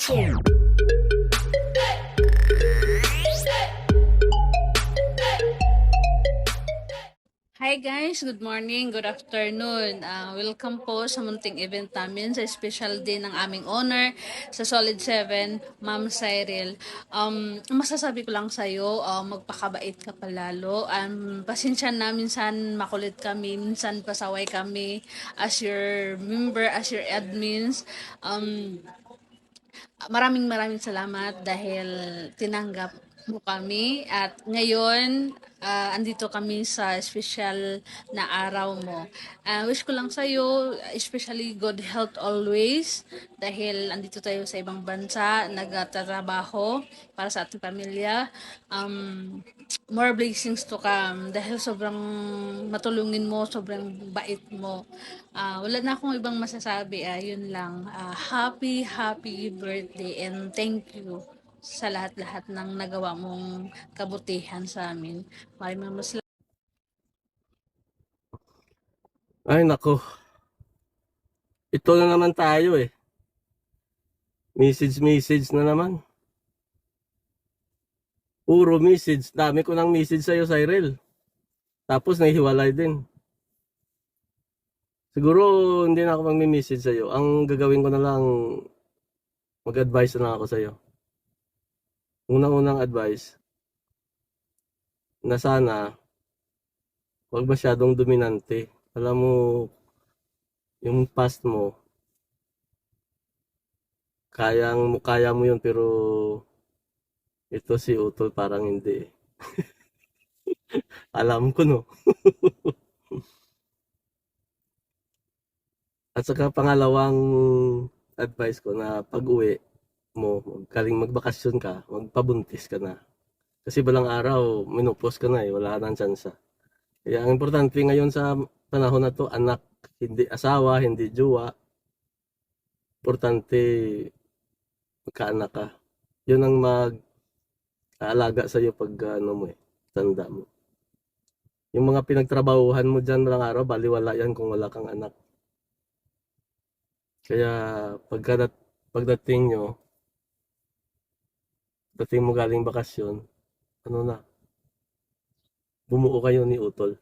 Hi guys, good morning, good afternoon. Welcome po sa munting event namin sa special day ng aming owner sa Solid 7, Ma'am Cyril. Masasabi ko lang sa'yo, magpakabait ka palalo. Pasensya na, minsan makulit kami, minsan pasaway kami as your member, as your admins. Maraming salamat dahil tinanggap mo kami at ngayon andito kami sa special na araw mo. Wish ko lang sa iyo especially good health always dahil andito tayo sa ibang bansa, nagtatrabaho para sa ating pamilya. More blessings to come dahil sobrang matulungin mo, sobrang bait mo. Wala na akong ibang masasabi. Yun lang. Happy birthday and thank you sa lahat-lahat ng nagawa mong kabutihan sa amin. Maraming salamat. Ay nako, ito na naman tayo eh. Message na naman. Puro message. Dami ko ng message sa'yo, Cyril. Tapos nahihiwalay din. Siguro hindi na ako magme-message sa'yo. Ang gagawin ko na lang, mag-advise na lang ako sa'yo. Unang-unang advice, na sana, huwag masyadong dominante. Alam mo, yung past mo, kaya mo yun, pero ito si Utol parang hindi. Alam ko, no? At saka pangalawang advice ko na pag-uwi mo, galing magbakasyon ka, magpabuntis ka na. Kasi balang araw, menopause ka na eh, wala ka ng tsansa. Kaya ang importante ngayon sa panahon na to, anak, hindi asawa, hindi jowa. Importante, magkaanak ka. Yun ang mag-aalaga sa'yo pag ano mo eh, tanda mo. Yung mga pinagtrabahuhan mo dyan balang araw, baliwala yan kung wala kang anak. Kaya pagdating mo galing bakasyon, ano na, bumuo kayo ni Utol.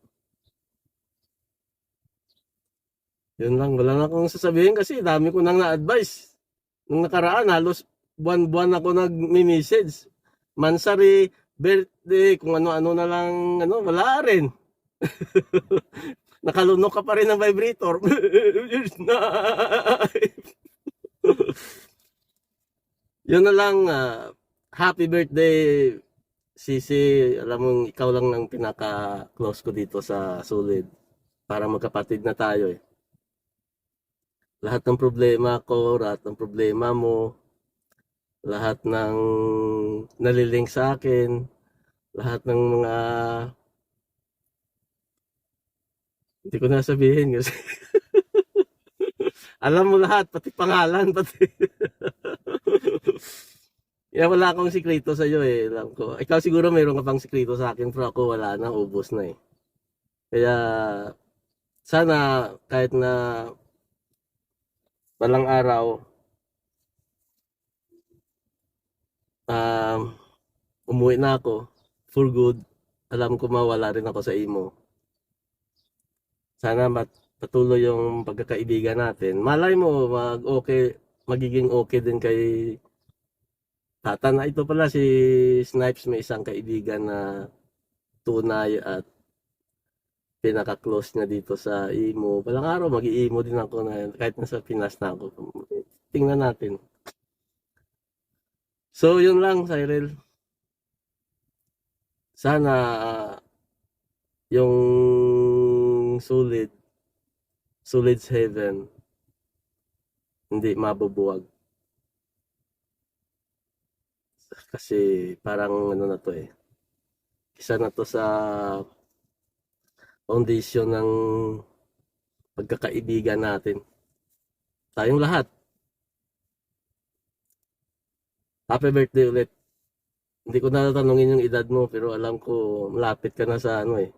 Yun lang, wala na akong sasabihin kasi dami ko nang na-advise. Nung nakaraan, halos buwan-buwan ako nag-message. Mansari, birthday, kung ano-ano na lang, wala rin. Nakalunok ka pa rin ng vibrator. Yun na lang, happy birthday, Sisi. Alam mo, ikaw lang ng pinaka-close ko dito sa Solid. Para magkapatid na tayo eh. Lahat ng problema ko, lahat ng problema mo, lahat ng nalilink sa akin, lahat ng mga hindi ko na sabihin kasi alam mo lahat, pati pangalan, pati kaya wala akong sikreto sa iyo eh. Alam ko. Ikaw siguro mayroon ka pang sikreto sa akin, pero ako wala na, ubos na eh. Kaya sana kahit na balang araw umuwi na ako for good. Alam ko mawala rin ako sa imo. Sana patuloy yung pagkakaibigan natin. Malay mo magiging okay din kay Tata na. Ito pala si Snipes, may isang kaibigan na tunay at pinaka-close niya dito sa imo. Balang araw mag-i-imo din ako na kahit nasa Pinas na ako. Tingnan natin. So yun lang, Cyril. Sana yung Solid's Heaven hindi mabubuwag. Kasi parang ano na to eh. Isa na to sa foundation ng pagkakaibigan natin. Tayong lahat. Happy birthday ulit. Hindi ko na tanungin yung edad mo, pero alam ko malapit ka na sa ano eh.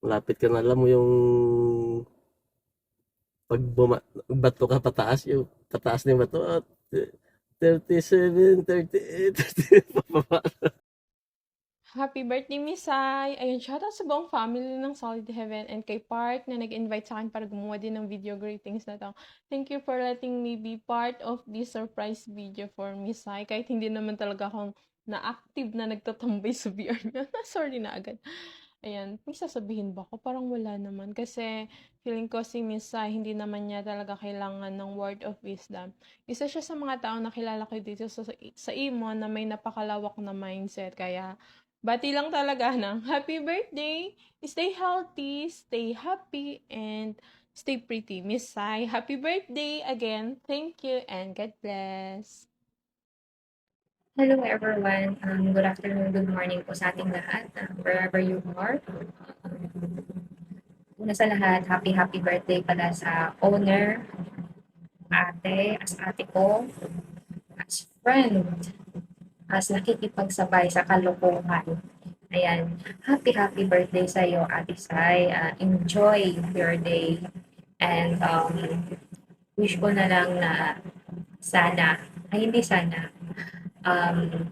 Malapit ka na, alam mo yung pag bato ka pataas, yung pataas ng bato at 37, 38, 39, pababa. Happy birthday, Miss Sai! Ayun, shoutout sa buong family ng Solid Heaven and kay Park na nag-invite sa akin para gumawa din ng video greetings na to. Thank you for letting me be part of this surprise video for Miss Sai. Kahit hindi naman talaga akong na-active na nagtatambay sa VR niya. Sorry na agad. Ayan, may sasabihin ba ko? Parang wala naman. Kasi feeling ko si Miss Sai, hindi naman niya talaga kailangan ng word of wisdom. Isa siya sa mga taong nakilala ko dito sa Imo na may napakalawak na mindset. Kaya, bati lang talaga ng happy birthday! Stay healthy, stay happy, and stay pretty. Miss Sai, happy birthday again. Thank you and God bless. Hello everyone. Good afternoon, good morning po sa ating lahat, wherever you are. Una sa lahat, happy birthday pala sa owner, as ate ko, as friend, as nakikipagsabay sa kalokohan. Ayan, happy birthday sa iyo, Ate Sai. Enjoy your day. And wish ko na lang na sana, hindi sana, um,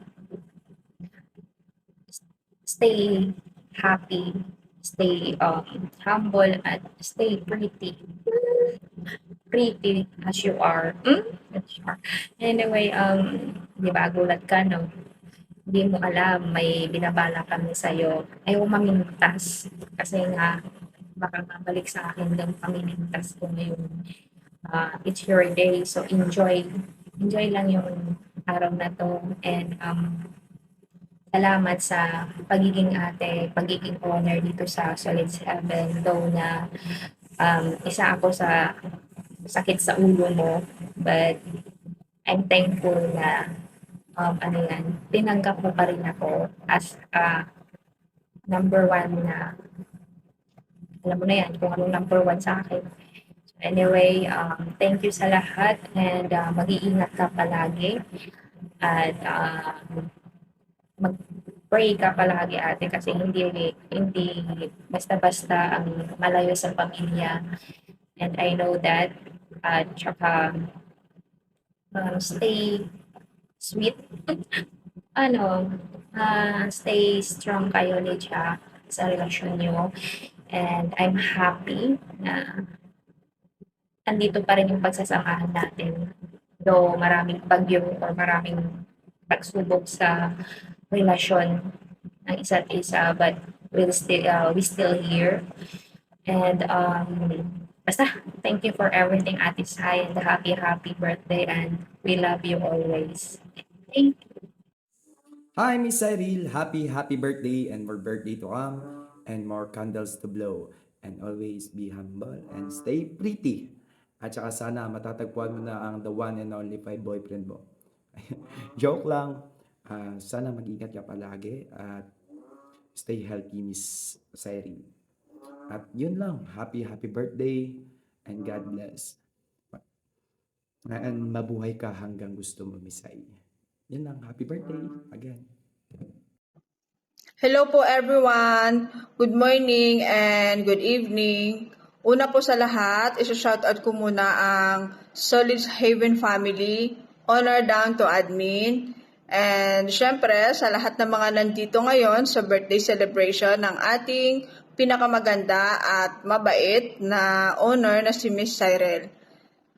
stay happy, stay humble, at stay pretty as you are. Sure. Anyway, di ba, gulat ka, no? Hindi mo alam, may binabala kami sa'yo. Ayaw mamintas. Kasi nga, baka mabalik sa akin ng pamimintas ko ngayon. It's your day, so enjoy. Enjoy lang yung araw na to. And salamat sa pagiging ate, pagiging owner dito sa Solid Heaven. Though na isa ako sa sakit sa ulo mo, but I'm thankful na tinanggap mo pa rin ako as number one na, alam mo na yan, kung anong number one sa akin. So anyway, thank you sa lahat and mag-iingat ka palagi at mag-pray ka palagi, ate, kasi hindi basta-basta ang malayo sa pamilya. And I know that. At saka stay sweet. Stay strong kayo ni Jack sa relasyon niyo. And I'm happy na andito pa rin yung pagsasamahan natin. Though maraming bagyo or maraming pagsubok sa relasyon ng isa't isa, but we still here. And basta, thank you for everything, Ate Sai, and happy birthday, and we love you always. Thank you. Hi, Miss Cyril. Happy birthday and more birthday to come and more candles to blow. And always be humble and stay pretty. At saka sana matatagpuan mo na ang the one and only five boyfriend mo. Joke lang. Sana mag-ingat ka palagi at stay healthy, Miss Cyril. At yun lang. Happy birthday and God bless. And mabuhay ka hanggang gusto mo, Miss Cyril. Yun lang. Happy birthday again. Hello po everyone. Good morning and good evening. Una po sa lahat, isa-shoutout ko muna ang Solid Haven family, honor down to admin, and syempre sa lahat ng mga nandito ngayon sa birthday celebration ng ating pinakamaganda at mabait na owner na si Miss Cyril.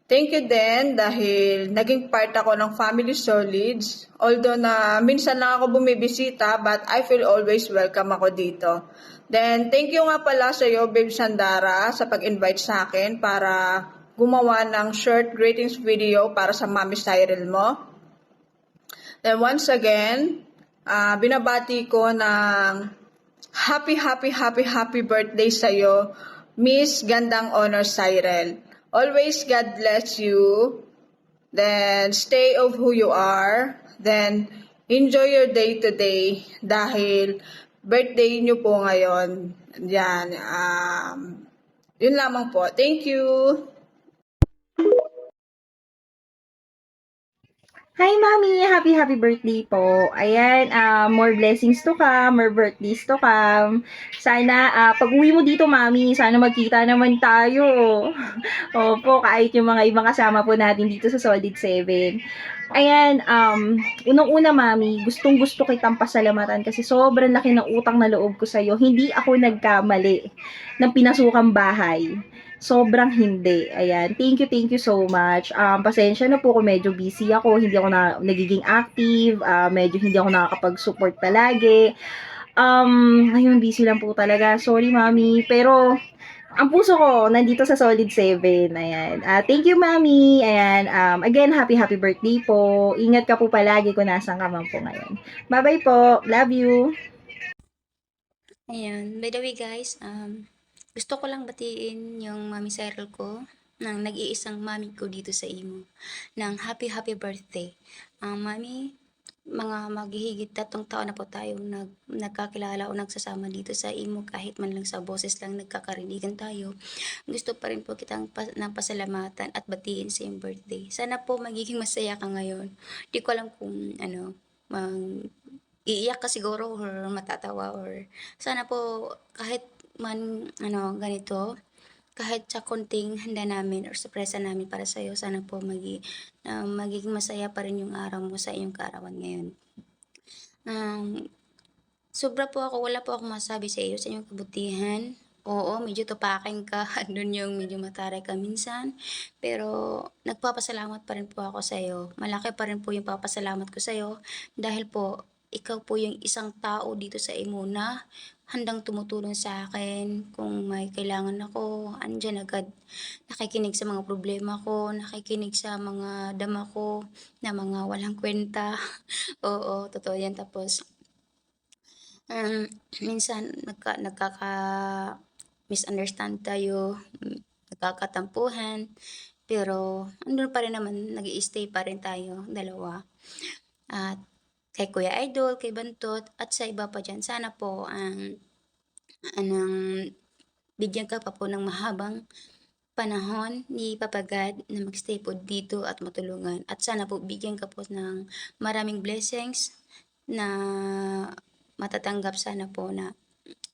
Thank you din dahil naging part ako ng Family Solids. Although na minsan lang ako bumibisita, but I feel always welcome ako dito. Then, thank you nga pala sa iyo, Babe Sandara, sa pag-invite sa akin para gumawa ng short greetings video para sa Mami Cyril mo. Then, once again, binabati ko ng happy birthday sa iyo, Miss Gandang Honor Cyril. Always God bless you. Then stay of who you are. Then enjoy your day today dahil birthday niyo po ngayon. Yan. Yun lamang po. Thank you. Hi, Mami! Happy birthday po. Ayan, more blessings to come, more birthdays to come. Sana, pag-uwi mo dito, Mami, sana magkita naman tayo. Opo, kahit yung mga ibang kasama po natin dito sa Solid 7. Ayan, unang-una, Mami, gustong-gusto kitang pasalamatan kasi sobrang laki ng utang na loob ko sa'yo. Hindi ako nagkamali ng pinasukang bahay. Sobrang hindi. Ayan. Thank you so much. Pasensya na po kung medyo busy ako. Hindi ako nagiging active. Medyo hindi ako nakakapag-support palagi. Ayun, busy lang po talaga. Sorry, Mami. Pero, ang puso ko, nandito sa Solid 7. Ayan. Thank you, Mami. Ayan. Again, happy birthday po. Ingat ka po palagi kung nasan ka man po ngayon. Bye-bye po. Love you. Ayan, by the way guys, gusto ko lang batiin yung Mami Cyril ko, ng nag-iisang mami ko dito sa Imo, ng happy birthday. Mami, mga maghihigit 3 taon na po tayong nagkakilala o nagsasama dito sa Imo, kahit man lang sa boses lang nagkakarinigan tayo. Gusto pa rin po kitang pasalamatan at batiin sa iyong birthday. Sana po magiging masaya ka ngayon. Di ko alam kung iiyak ka siguro or matatawa, or sana po kahit man ganito, kahit sa konting handa namin or sorpresa namin para sa iyo, sana po magiging masaya pa rin yung araw mo sa iyong kaarawan ngayon. Sobra po ako, wala po akong masabi sa iyo, sa iyong kabutihan. Oo, medyo tupakin ka, andun yung medyo mataray ka minsan, pero nagpapasalamat pa rin po ako sa iyo. Malaki pa rin po yung papasalamat ko sa iyo dahil po ikaw po yung isang tao dito sa Imo na handang tumutulong sa akin kung may kailangan ako, andiyan agad. Nakikinig sa mga problema ko, nakikinig sa mga dama ko na mga walang kwenta. Oo, totoo yan. Tapos, minsan nagkaka-misunderstand tayo, nagkakatampuhan, pero andun pa rin naman, nag-i-stay pa rin tayo, dalawa. At kay Kuya Idol, kay Bantot, at sa iba pa dyan, sana po bigyan ka pa po ng mahabang panahon ni Papa God na magstay po dito at matulungan. At sana po bigyan ka po ng maraming blessings na matatanggap, sana po na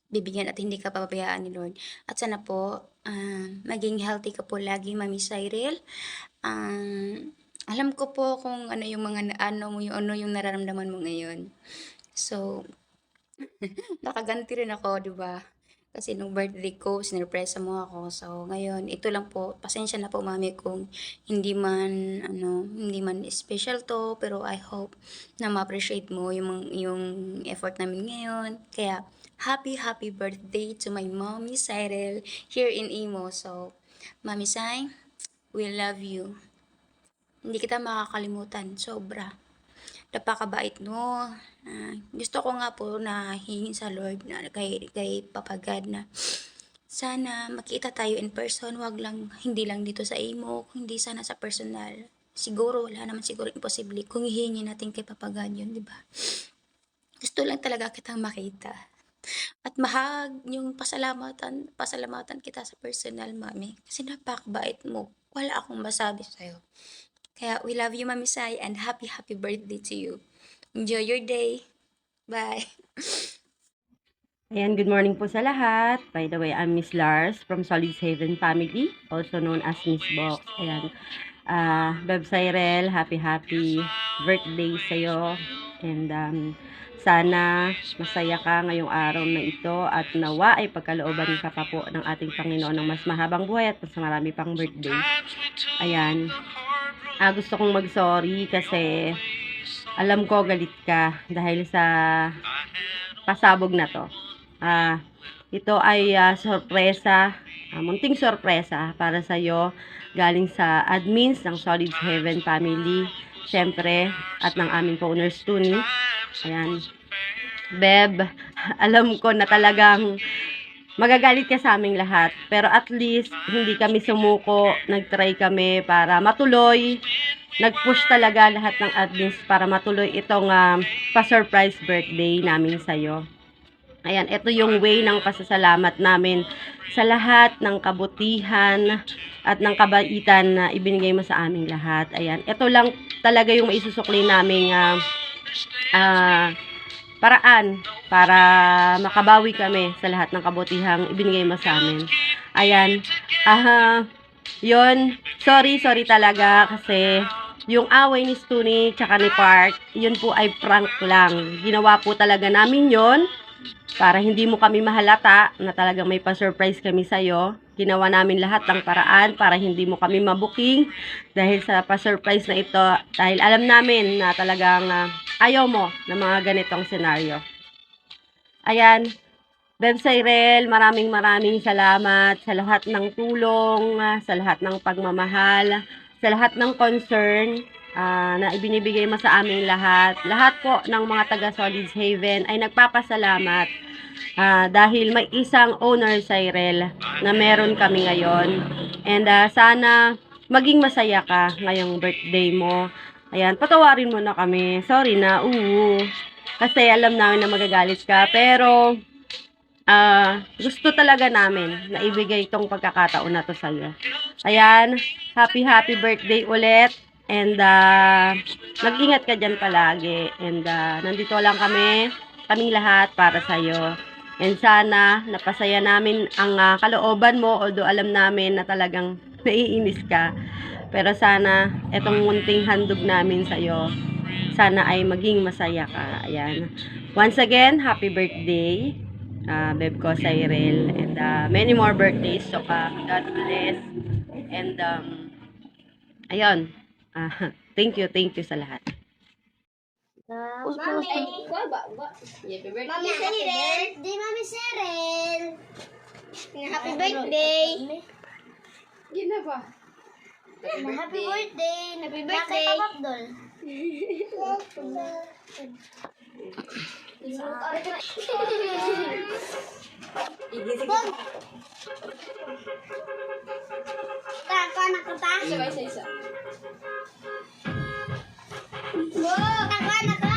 bibigyan at hindi ka pababayaan ni Lord. At sana po maging healthy ka po lagi, Mami Cyril. Alam ko po kung ano yung yung nararamdaman mo ngayon. So, nakaganti rin ako, 'di ba? Kasi nung birthday ko, sinurpresa mo ako. So, ngayon, ito lang po. Pasensya na po, Mami, kung hindi man special to, pero I hope na ma-appreciate mo yung effort namin ngayon. Kaya, happy birthday to my Mommy Cyril here in Imo. So, Mami Sai, we love you. Hindi kita makakalimutan, sobra. Napakabait mo. Gusto ko nga po na hingin sa Lord na kay Papa God na sana makita tayo in person, hindi lang dito sa Imo, hindi sana sa personal. Siguro wala naman siguro imposible kung hihingi natin kay Papa God yun, di ba? Gusto lang talaga kitang makita. At yung pasalamatan kita sa personal, Mami, kasi napakabait mo. Wala akong masabi sa'yo. Kaya we love you, Mami Sai, and happy birthday to you. Enjoy your day. Bye. Ayan, good morning po sa lahat. By the way, I'm Miss Lars from Solid Haven Family, also known as Miss Box. Ayan, Beb Cyril, happy birthday sa'yo. And sana masaya ka ngayong araw na ito at nawa ay pagkalooban ka pa po ng ating Panginoon ng mas mahabang buhay at mas marami pang birthday. Ayan, gusto kong mag-sorry kasi alam ko galit ka dahil sa pasabog na to. Ito ay sorpresa, munting sorpresa para sa'yo galing sa admins ng Solid Heaven Family, syempre, at ng aming co-owners Tuni. Ayan, Beb, alam ko na talagang magagalit ka sa aming lahat, pero at least hindi kami sumuko, nagtry kami para matuloy, nag-push talaga lahat ng admins para matuloy itong pa-surprise birthday namin sa'yo. Ayan, ito yung way ng pasasalamat namin sa lahat ng kabutihan at ng kabaitan na ibinigay mo sa aming lahat. Ayan, ito lang talaga yung maisusukli naming paraan para makabawi kami sa lahat ng kabutihang ibinigay mo sa amin. Ayan, yun, sorry talaga kasi yung away ni Stuni tsaka ni Park, yun po ay prank lang. Ginawa po talaga namin yun para hindi mo kami mahalata na talagang may pa-surprise kami sa'yo. Ginawa namin lahat ng paraan para hindi mo kami mabuking dahil sa pa-surprise na ito. Dahil alam namin na talagang ayaw mo ng mga ganitong senaryo. Ayan, Beb Cyril, maraming salamat sa lahat ng tulong, sa lahat ng pagmamahal, sa lahat ng concern na ibinibigay mo sa aming lahat. Lahat po ng mga taga Solids Haven ay nagpapasalamat dahil may isang owner, Cyril, na meron kami ngayon. And sana maging masaya ka ngayong birthday mo. Ayan, patawarin mo na kami. Sorry na, kasi alam namin na magagalit ka. Pero gusto talaga namin na ibigay itong pagkakataon na to sa'yo. Ayan, happy birthday ulit. And mag-ingat ka dyan palagi. And nandito lang kaming lahat para sa'yo. And sana napasaya namin ang kalooban mo, although alam namin na talagang naiinis ka. Pero sana itong munting handog namin sa'yo, sana ay maging masaya ka. Ayan. Once again, happy birthday, Beb ko, Cyril. And many more birthdays to come. God bless. And ayun. Thank you sa lahat. Mami Cyril! Di Mami Cyril! Happy birthday! Gina ba? Happy birthday! Happy birthday! Kay Papakdol. Ako anak ko ta? Isa. Ako anak ko?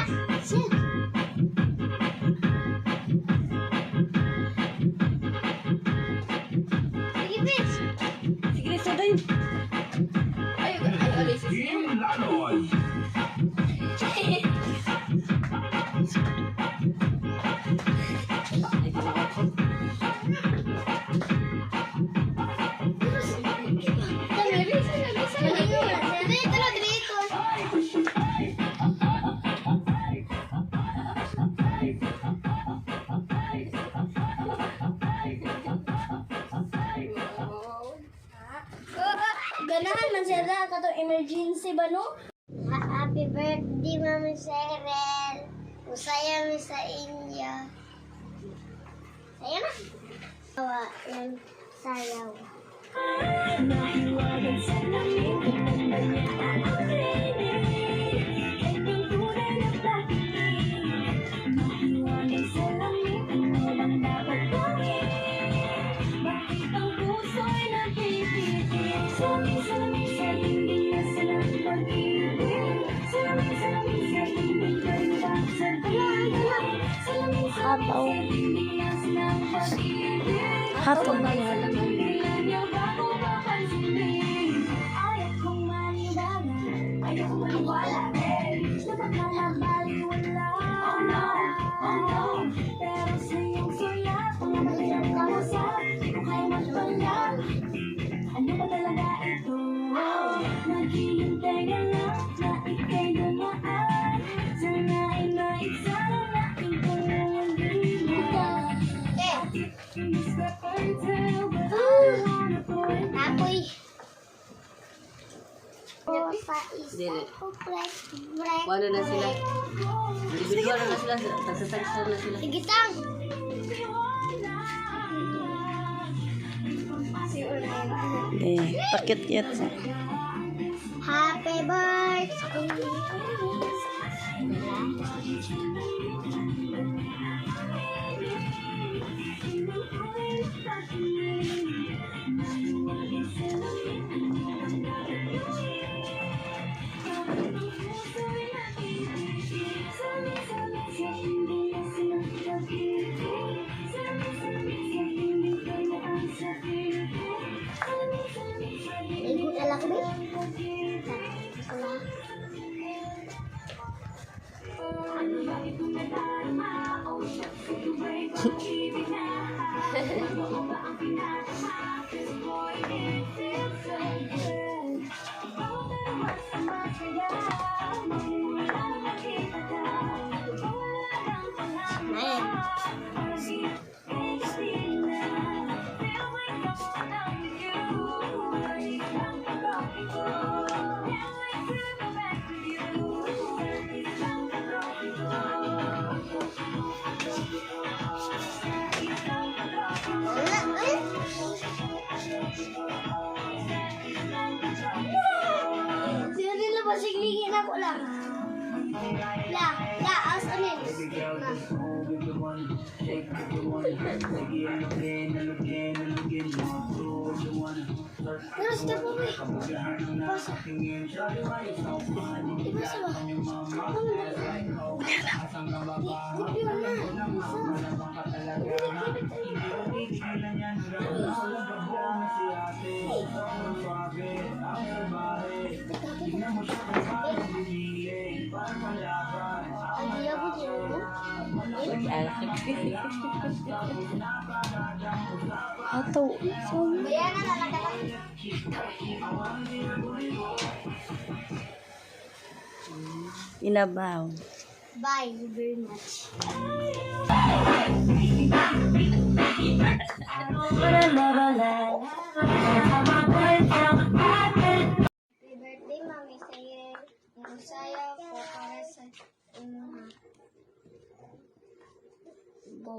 Sige, bitch! Sige, saday. Ay, alis. Ganahan man siya na katong emergency ba no? Happy birthday Mami Cyril. Usaya mi sa inyo. Sayaw na. Awa ng sayaw. Hataw na yan. Apoy. Dili. Wala na sila. Individual na sila. Tagsasagsa na sila. Sige tang. Pakit-kit. Happy birthday. Sino din napasiglingin ako lang? Asanin. Terus dapat weh. Pasok. Ibasa ba? Ato. Bayanan na lang. Inabaw. Bye very much. Happy birthday, Mami Sayel. Masaya ko para sa inyong go.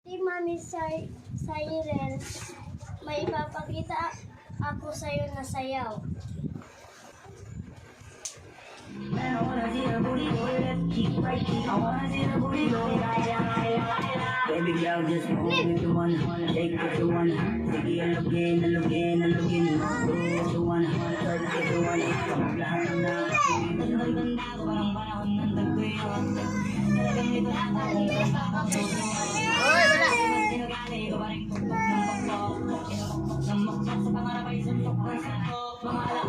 Si Mami Cyril, may ipapakita ako sa'yo na sayaw. Baby girl, just move into one, take it to one, sige alugin, alugin, alugin, go to one, turn it to one, lahat ng natin, ganda ko parang panahon ng tagpuyon, talagang ito na tayo, sinugali ko pa rin pagpag ng pagpok, sinumukpok ng mukpok, sa pangarap ay suntok ng suntok, mga alam,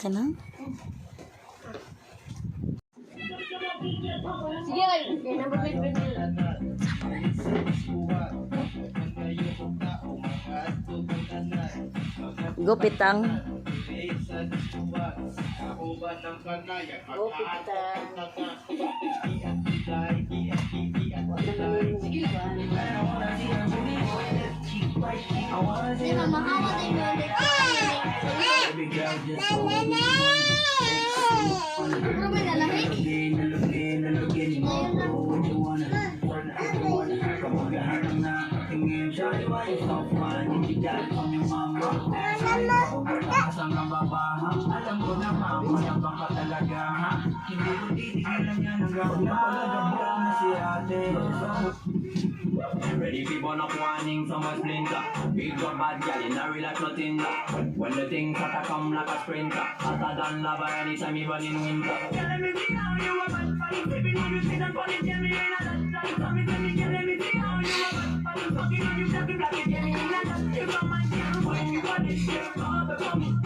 Ka na? Sige, yan ang babit-babit. Gupitang. Di ba, mahawa tayo mo ulit. Pero may lalaki. Alam ko na mamayabang ka talaga, ha? Hindi ko titigilan yan hanggang napalagabang na si ate. Ready people not wanting so much splinter. Big or bad gal in a real life nothing that. When the things start to come like a sprinter, hotter than lava anytime even in winter. Tell me now you a man. Fucking on you, black, black, get me in a